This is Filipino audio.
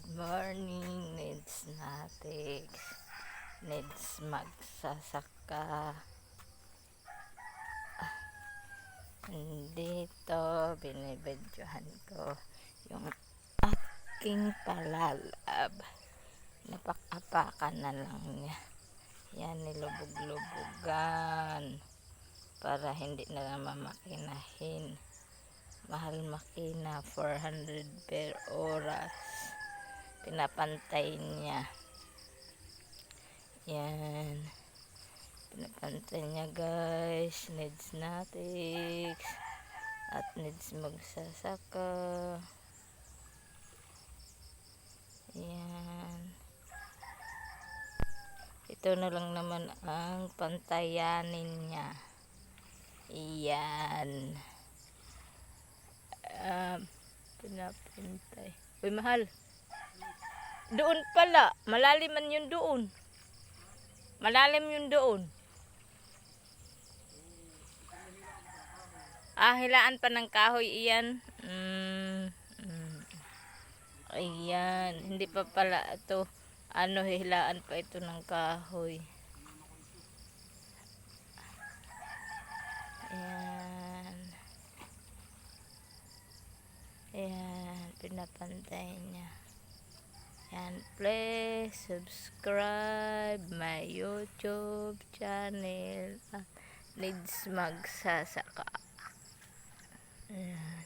Good morning, needs natin. Needs magsasaka. Dito, binibidyohan ko yung aking palalab. Napak-apakan na lang niya. Yan, nilubog-lubugan para hindi na naman makinahin. Mahal makina, 400 per oras. Pinapantay niya. Yan. Pinapantay niya, guys. Needs natin. At needs magsasaka. Yan. Ito na lang naman ang pantayanin niya. Yan. Pinapantay. Uy, mahal. Doon pala. Malalim man yun doon. Malalim yun doon. Hilaan pa ng kahoy iyan. Ayan. Hindi pa pala ito. Hilaan pa ito ng kahoy. Ayan. Ayan. Pinapantay niya. Yan, please subscribe my YouTube channel. Needs magsasaka. Ayan.